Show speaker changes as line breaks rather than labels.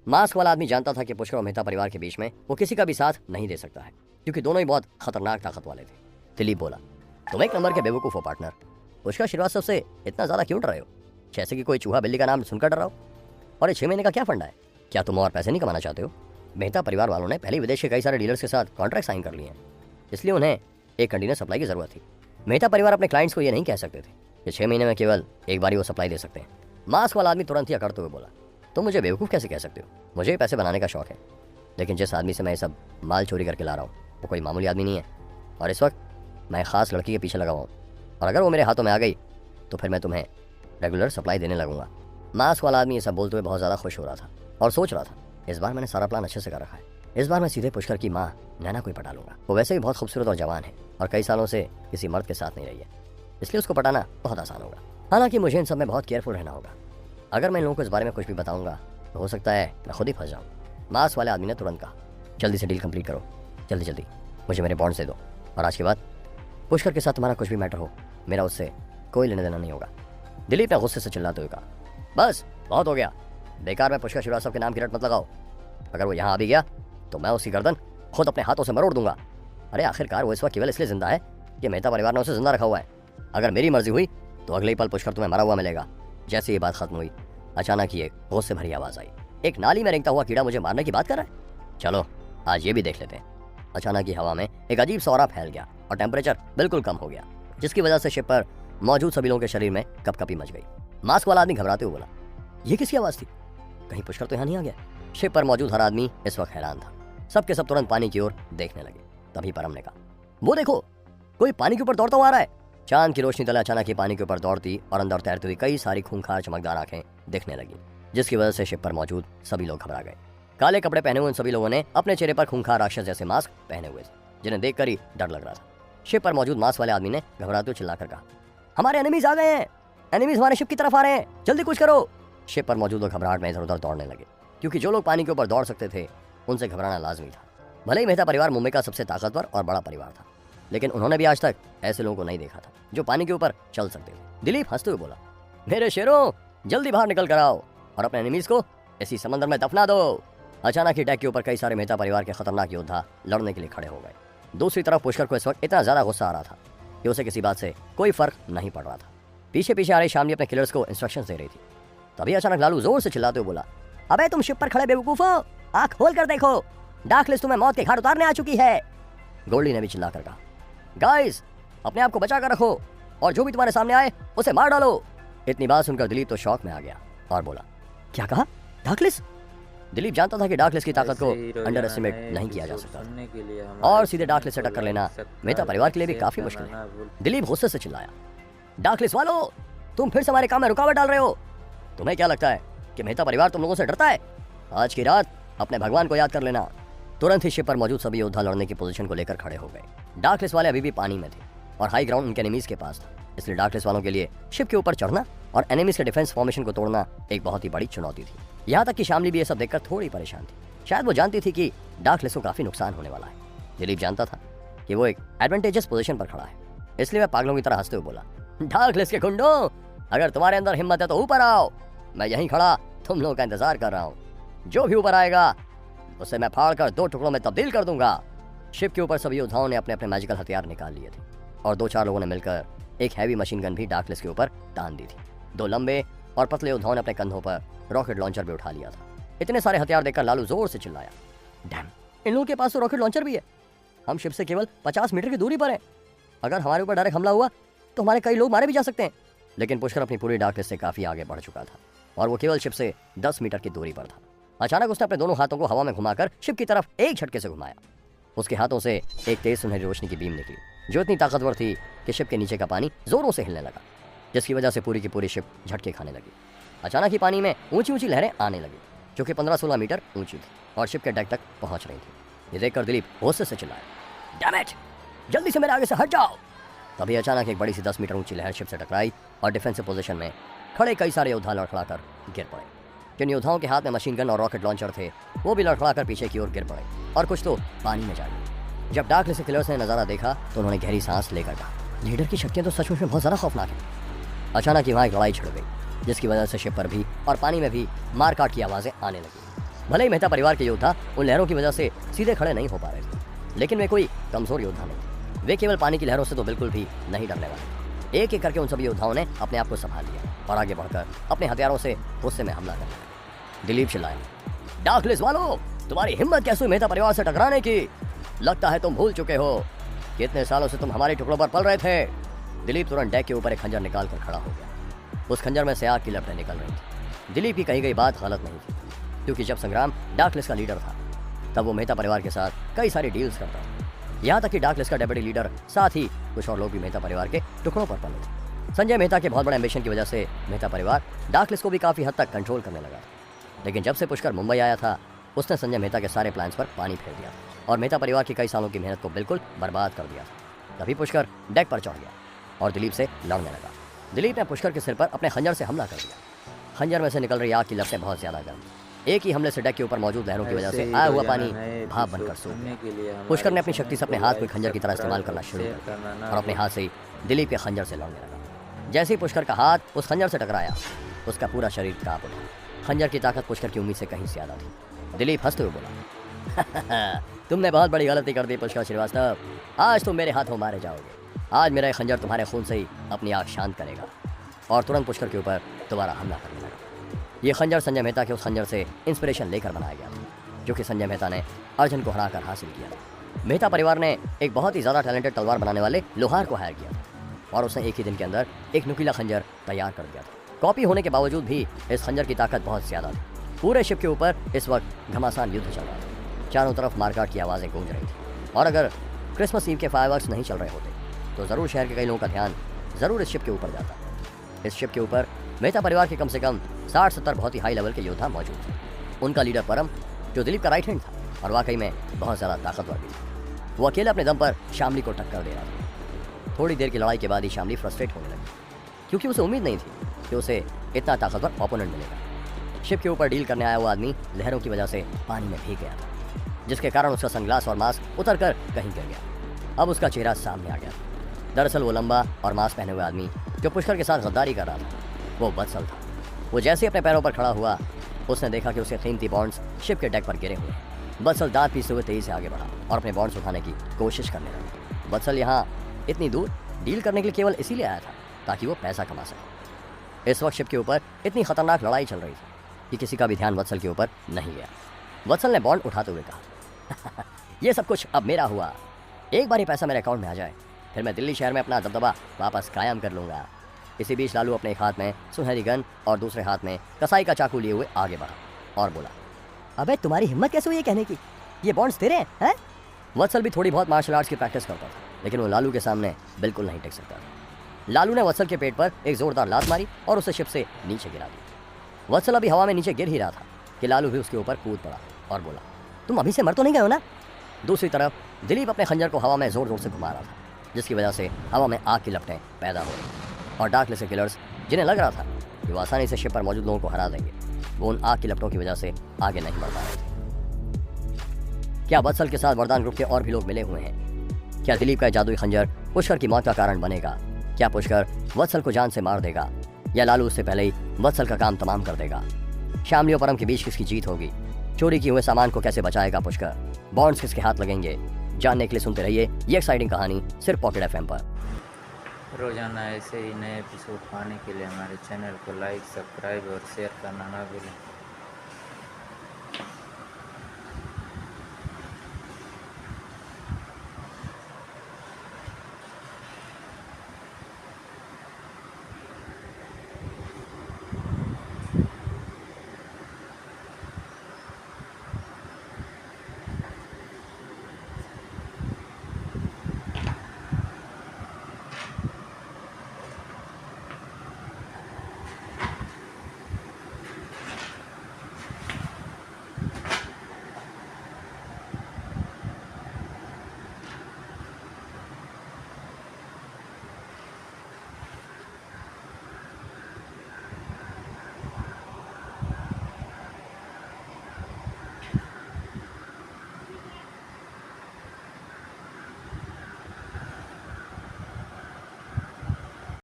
Mask वाला आदमी जानता था कि पुष्कर और मेहता परिवार के बीच में वो किसी का भी साथ नहीं दे सकता है, क्योंकि दोनों ही बहुत खतरनाक ताकत वाले थे। दिलीप बोला, तुम एक नंबर के बेवकूफ हो पार्टनर। पुष्कर श्रीवास्तव से इतना ज्यादा क्यों डर रहे हो, जैसे कि कोई चूहा बिल्ली का नाम सुनकर डर रहा हो? और ये 6 महीने का क्या फंडा है? क्या तुम और पैसे नहीं कमाना चाहते हो? मेहता परिवार वालों ने पहले विदेश के कई सारे डीलर्स के साथ कॉन्ट्रैक्ट साइन कर लिए हैं, इसलिए उन्हें एक कंटिन्यूस सप्लाई की जरूरत थी। मेहता परिवार अपने क्लाइंट्स को ये नहीं कह सकते थे कि 6 महीने में केवल एक बार ही वो सप्लाई दे सकते हैं। मास्क वाला आदमी तुरंत ही अकड़ते हुए बोला, तुम मुझे बेवकूफ़ कैसे कह सकते हो? मुझे पैसे बनाने का शौक है, लेकिन जिस आदमी से मैं ये सब माल चोरी करके ला रहा हूँ वो कोई मामूली आदमी नहीं है, और इस वक्त मैं खास लड़की के पीछे लगा हुआ हूँ, और अगर वो मेरे हाथों में आ गई तो फिर मैं तुम्हें रेगुलर सप्लाई देने लगूंगा। मास्क वाला आदमी ये सब बोलते हुए बहुत ज़्यादा खुश हो रहा था और सोच रहा था, इस बार मैंने सारा प्लान अच्छे से कर रखा है। इस बार मैं सीधे पुष्कर की माँ नैना को ही पटा लूंगा। वो वैसे भी बहुत खूबसूरत और जवान है और कई सालों से किसी मर्द के साथ नहीं रही है, इसलिए उसको पटाना बहुत आसान होगा। हालांकि मुझे इन सब में बहुत केयरफुल रहना होगा। अगर मैं इन लोगों को इस बारे में कुछ भी बताऊंगा तो हो सकता है मैं खुद ही फंस जाऊँ। मास्क वाले आदमी ने तुरंत कहा, जल्दी से डील कंप्लीट करो, जल्दी जल्दी मुझे मेरे बॉन्ड्स दे दो, और आज के बाद पुष्कर के साथ तुम्हारा कुछ भी मैटर हो, मेरा उससे कोई लेना देना नहीं होगा। दिलीप ने गुस्से से चिल्लाते हुए कहा, बस बहुत हो गया, बेकार में पुष्कर श्रीवास्तव के नाम की रट मत लगाओ। अगर वो यहाँ आ भी गया तो मैं उसकी गर्दन खुद अपने हाथों से मरोड़ दूंगा। अरे आखिरकार वो इस वक्त केवल इसलिए जिंदा है कि मेहता परिवार ने उसे जिंदा रखा हुआ है। अगर मेरी मर्जी हुई तो अगले ही पल पुष्कर तुम्हें मरा हुआ मिलेगा। जैसे ये बात खत्म हुई, अचानक ही एक गुस्से भरी आवाज आई, एक नाली में रेंगता हुआ कीड़ा मुझे मारने की बात कर रहा है, चलो आज ये भी देख लेते हैं। अचानक ही हवा में एक अजीब सा ऑरा फैल गया और टेम्परेचर बिल्कुल कम हो गया, जिसकी वजह से शिप पर मौजूद सभी लोगों के शरीर में कपकपी मच गई। मास्क वाला आदमी घबराते हुए बोला, ये किसकी आवाज थी? कहीं पुष्कर तो यहाँ नहीं आ गया? शिप पर मौजूद हर आदमी इस वक्त हैरान था। सबके सब तुरंत पानी की ओर देखने लगे। तभी परम ने कहा, वो देखो, कोई पानी के ऊपर दौड़ता हुआ आ रहा है। चांद की रोशनी तले अचानक ही पानी के ऊपर दौड़ती और अंदर तैरती हुई कई सारी खूंखार चमकदार आंखें दिखने लगी, जिसकी वजह से शिप पर मौजूद सभी लोग घबरा गए। काले कपड़े पहने हुए उन सभी लोगों ने अपने चेहरे पर खूंखार राक्षस जैसे मास्क पहने हुए थे, जिन्हें देखकर ही डर लग रहा था। शिप पर मौजूद मास्क वाले आदमी ने घबराते हुए चिल्लाकर कहा, हमारे एनिमीज आ गए हैं, एनिमीज हमारे शिप की तरफ आ रहे हैं, जल्दी कुछ करो। शिप पर मौजूद लोग घबराहट में इधर उधर दौड़ने लगे, क्योंकि जो लोग पानी के ऊपर दौड़ सकते थे उनसे घबराना लाजमी था। भले ही मेहता परिवार मुंबई का सबसे ताकतवर और बड़ा परिवार था, लेकिन उन्होंने भी आज तक ऐसे लोगों को नहीं देखा था जो पानी के ऊपर चल सकते थे। दिलीप हंसते हुए बोला, मेरे शेरों, जल्दी बाहर निकल कर आओ और अपने एनिमीज को इसी समंदर में दफना दो। अचानक ही डेक के ऊपर कई सारे मेहता परिवार के खतरनाक योद्धा लड़ने के लिए खड़े हो गए। दूसरी तरफ पुष्कर को इस वक्त इतना ज्यादा गुस्सा आ रहा था कि उसे किसी बात से कोई फर्क नहीं पड़ रहा था। पीछे पीछे आ रही शामली अपने किलर्स को इंस्ट्रक्शंस दे रही थी। तभी अचानक लालू जोर से चिल्लाते हुए बोला, अबे तुम शिप पर खड़े बेवकूफ हो, आंख खोल कर देखो, डार्कलिस्ट तुम्हें मौत के घाट उतारने आ चुकी है। गोल्डी ने भी चिल्लाकर कहा, गाइस अपने आप को बचा कर रखो और जो भी तुम्हारे सामने आए उसे मार डालो। इतनी बात सुनकर दिलीप तो शॉक में आ गया और बोला, क्या कहा? डार्कलिस्ट? दिलीप जानता था कि डार्कलिस्ट की ताकत को अंडर एस्टिमेट नहीं किया जा सकता और सीधे डार्कलिस्ट से टक्कर लेना मेहता परिवार के लिए भी काफी मुश्किल है। दिलीप गुस्से से चिल्लाया, डार्कलिस्ट वालों, तुम फिर से हमारे काम में रुकावट डाल रहे हो। तुम्हें क्या लगता है कि मेहता परिवार तुम लोगों से डरता है? आज की रात अपने भगवान को याद कर लेना। तुरंत ही शिप पर मौजूद सभी योद्धा लड़ने की पोजीशन को लेकर खड़े हो गए। डार्कलिस्ट वाले अभी भी पानी में थे और हाई ग्राउंड उनके एनिमीज के पास था, इसलिए डार्कलिस्ट वालों के लिए शिप के ऊपर चढ़ना और एनिमीज के डिफेंस फॉर्मेशन को तोड़ना एक बहुत ही बड़ी चुनौती थी। यहाँ तक कि शामली भी ये सब देखकर थोड़ी परेशान थी। शायद वो जानती थी कि डार्कलिस्ट को काफी नुकसान होने वाला है। दिलीप जानता था कि वो एक एडवांटेजस पोजीशन पर खड़ा है, इसलिए वह पागलों की तरह हंसते हुए बोला, डार्कलिस्ट के गुंडों, अगर तुम्हारे अंदर हिम्मत है तो ऊपर आओ, मैं यहीं खड़ा तुम लोगों का इंतजार कर रहा हूँ। जो भी ऊपर आएगा उसे मैं फाड़कर 2 टुकड़ों में तब्दील कर दूंगा। शिप के ऊपर सभी योद्धाओं ने अपने अपने मैजिकल हथियार निकाल लिए थे और 2-4 लोगों ने मिलकर एक हैवी मशीन गन भी डार्कलिस्ट के ऊपर तान दी थी। 2 लंबे और पतले योद्धाओं ने अपने कंधों पर रॉकेट लॉन्चर भी उठा लिया था। इतने सारे हथियार देखकर लालू जोर से चिल्लाया, डैम, इन लोगों के पास तो रॉकेट लॉन्चर भी है। हम शिप से केवल 50 मीटर की दूरी पर हैं। अगर हमारे ऊपर डायरेक्ट हमला हुआ तो हमारे कई लोग मारे भी जा सकते हैं। लेकिन पुष्कर अपनी पूरी डार्कलिस्ट से काफी आगे बढ़ चुका था और वो केवल शिप से 10 मीटर की दूरी पर था। अचानक उसने अपने दोनों हाथों को हवा में घुमाकर शिप की तरफ एक झटके से घुमाया। उसके हाथों से एक तेज सुनहरी रोशनी की बीम निकली, जो इतनी ताकतवर थी कि शिप के नीचे का पानी जोरों से हिलने लगा, जिसकी वजह से पूरी की पूरी शिप झटके खाने लगी। अचानक ही पानी में ऊंची ऊंची लहरें आने लगी, जो कि 15-16 मीटर ऊंची थी और शिप के डेक तक पहुंच रही थी। ये देखकर दिलीप गुस्से से चिल्लाया, डैम इट, जल्दी से मेरे आगे से हट जाओ। तभी अचानक एक बड़ी सी 10 मीटर ऊंची लहर शिप से टकराई और डिफेंसिव पोजीशन में खड़े कई सारे योद्धा लड़खड़ाकर गिर पड़े। जिन योद्धाओं के हाथ में मशीन गन और रॉकेट लॉन्चर थे वो भी लड़खड़ाकर पीछे की ओर गिर पड़े और कुछ तो पानी में जा गए। जब डार्कलिस्ट किलर्स ने नजारा देखा तो उन्होंने गहरी सांस लेकर कहा, लीडर की शक्तियां तो सचमुच में बहुत ज्यादा खौफनाक है। अचानक ही वहां एक लड़ाई छिड़ गई, जिसकी वजह से शिप पर भी और पानी में भी मारकाट की आवाजें आने लगी। भले ही मेहता परिवार के योद्धा उन लहरों की वजह से सीधे खड़े नहीं हो पा रहे थे, लेकिन वे कोई कमजोर योद्धा नहीं। वे केवल पानी की लहरों से तो बिल्कुल भी नहीं डरने वाले। एक एक करके उन सभी योद्धाओं ने अपने आप को संभाल लिया और आगे बढ़कर अपने हथियारों से गुस्से में हमला कर दिया। दिलीप चिल्लाया, डार्कलिस्ट वालों, तुम्हारी हिम्मत कैसे हुई मेहता परिवार से टकराने की? लगता है तुम भूल चुके हो कि इतने सालों से तुम हमारे टुकड़ों पर पल रहे थे। दिलीप तुरंत डेक के ऊपर एक खंजर निकाल कर खड़ा हो गया। उस खंजर में से आग की लपटें निकल रही थी। दिलीप की कही गई बात गलत नहीं थी, क्योंकि जब संग्राम डार्कलिस्ट का लीडर था तब वो मेहता परिवार के साथ कई सारी डील्स करता था। यहाँ तक कि डार्कलिस्ट का डेप्यूटी लीडर साथ ही कुछ और लोग भी मेहता परिवार के टुकड़ों पर पले थे। संजय मेहता के बहुत बड़े एम्बिशन की वजह से मेहता परिवार डार्कलिस्ट को भी काफी हद तक कंट्रोल करने लगा था। लेकिन जब से पुष्कर मुंबई आया था, उसने संजय मेहता के सारे प्लान्स पर पानी फेर दिया और मेहता परिवार की कई सालों की मेहनत को बिल्कुल बर्बाद कर दिया था। तभी पुष्कर डेक पर चढ़ गया और दिलीप से लड़ने लगा। दिलीप ने पुष्कर के सिर पर अपने खंजर से हमला कर दिया। खंजर में से निकल रही आग की लपटें बहुत ज्यादा गर्म। एक ही हमले से डेक के ऊपर मौजूद लहरों की वजह से आया हुआ पानी भाप बनकर सूख गया। पुष्कर ने अपनी शक्ति से अपने हाथ को खंजर की तरह इस्तेमाल करना शुरू कर दिया और अपने हाथ से ही दिलीप के खंजर से लड़ने लगा। जैसे ही पुष्कर का हाथ उस खंजर से टकराया, उसका पूरा शरीर कांप उठा। खंजर की ताकत पुष्कर की उम्मीद से कहीं ज्यादा थी। दिलीप हंसते हुए बोला, तुमने बहुत बड़ी गलती कर दी पुष्कर श्रीवास्तव। आज तुम मेरे हाथों मारे जाओगे। आज मेरा खंजर तुम्हारे खून से ही अपनी आग शांत करेगा। और तुरंत पुष्कर के ऊपर दोबारा हमला करने लगा। ये खंजर संजय मेहता के उस खंजर से इंस्पिरेशन लेकर बनाया गया था, जो कि संजय मेहता ने अर्जुन को हराकर हासिल किया था। मेहता परिवार ने एक बहुत ही ज़्यादा टैलेंटेड तलवार बनाने वाले लोहार को हायर किया था और उसने एक ही दिन के अंदर एक नुकीला खंजर तैयार कर दिया था। कॉपी होने के बावजूद भी इस खंजर की ताकत बहुत ज़्यादा थी। पूरे शिप के ऊपर इस वक्त घमासान युद्ध चल रहा था। चारों तरफ मारकाट की आवाज़ें गूंज रही थी और अगर क्रिसमस ईव के फायरवर्क्स नहीं चल रहे होते तो ज़रूर शहर के कई लोगों का ध्यान ज़रूर इस शिप के ऊपर जाता। इस शिप के ऊपर मेहता परिवार के कम से कम 60-70 बहुत ही हाई लेवल के योद्धा मौजूद थे। उनका लीडर परम, जो दिलीप का राइट हैंड था और वाकई में बहुत ज़्यादा ताकतवर भी था, वो अकेले अपने दम पर शामली को टक्कर दे रहा था। थोड़ी देर की लड़ाई के बाद ही शामली फ्रस्ट्रेट होने लगी, क्योंकि उसे उम्मीद नहीं थी कि उसे इतना ताकतवर ओपोनेंट मिलेगा। शिप के ऊपर डील करने आया हुआ आदमी लहरों की वजह से पानी में भीग गया था, जिसके कारण उसका सनग्लास और मास्क उतर कर कहीं गिर गया। अब उसका चेहरा सामने आ गया। दरअसल वो लंबा और मास्क पहने हुए आदमी जो पुष्कर के साथ गद्दारी कर रहा था, वो वत्सल था। वो जैसे ही अपने पैरों पर खड़ा हुआ, उसने देखा कि उसके कीमती बॉन्ड्स शिप के डेक पर गिरे हुए हैं। वत्सल दांत पीसते हुए तेजी से आगे बढ़ा और अपने बॉन्ड्स उठाने की कोशिश करने लगा। वत्सल यहाँ इतनी दूर डील करने के लिए केवल इसीलिए आया था ताकि वो पैसा कमा सके। इस वक्त शिप के ऊपर इतनी खतरनाक लड़ाई चल रही थी कि किसी का भी ध्यान वत्सल के ऊपर नहीं गया। वत्सल ने बॉन्ड उठाते हुए कहा, यह सब कुछ अब मेरा हुआ। एक बार ही पैसा मेरे अकाउंट में आ जाए, फिर मैं दिल्ली शहर में अपना दबदबा वापस कायम कर लूँगा। इसी बीच लालू अपने एक हाथ में सुनहरी गन और दूसरे हाथ में कसाई का चाकू लिए हुए आगे बढ़ा और बोला, अबे तुम्हारी हिम्मत कैसे हुई ये कहने की ये बॉन्ड्स तेरे हैं? वत्सल भी थोड़ी बहुत मार्शल आर्ट्स की प्रैक्टिस करता था, लेकिन वो लालू के सामने बिल्कुल नहीं टिक सकता था। लालू ने वत्सल के पेट पर एक जोरदार लात मारी और उसे शिप से नीचे गिरा दी। वत्सल अभी हवा में नीचे गिर ही रहा था कि लालू भी उसके ऊपर कूद पड़ा और बोला, तुम अभी से मर तो नहीं गए हो ना? दूसरी तरफ दिलीप अपने खंजर को हवा में जोर जोर से घुमा रहा था, जिसकी वजह से हवा में आग की लपटें पैदा हो रही और डार्कलिस्ट के किलर्स, जिन्हें लग रहा था कि वो आसानी से शिप पर मौजूद लोगों को हरा देंगे, वो उन आग की लपटों की वजह से आगे नहीं बढ़ पा रहे थे। क्या वत्सल के साथ वरदान ग्रुप के और भी लोग मिले हुए हैं? क्या दिलीप का जादुई खंजर पुष्कर की मौत का कारण बनेगा? क्या पुष्कर वत्सल को जान से मार देगा या लालू उससे पहले ही वत्सल का काम तमाम कर देगा? शामली और परम के बीच किसकी जीत होगी? चोरी किए हुए सामान को कैसे बचाएगा पुष्कर? बॉन्ड्स किसके हाथ लगेंगे? जानने के लिए सुनते रहिए ये एक्साइटिंग कहानी सिर्फ पॉकेट एफएम पर।
रोजाना ऐसे ही नए एपिसोड पाने के लिए हमारे चैनल को लाइक, सब्सक्राइब और शेयर करना ना भूलें।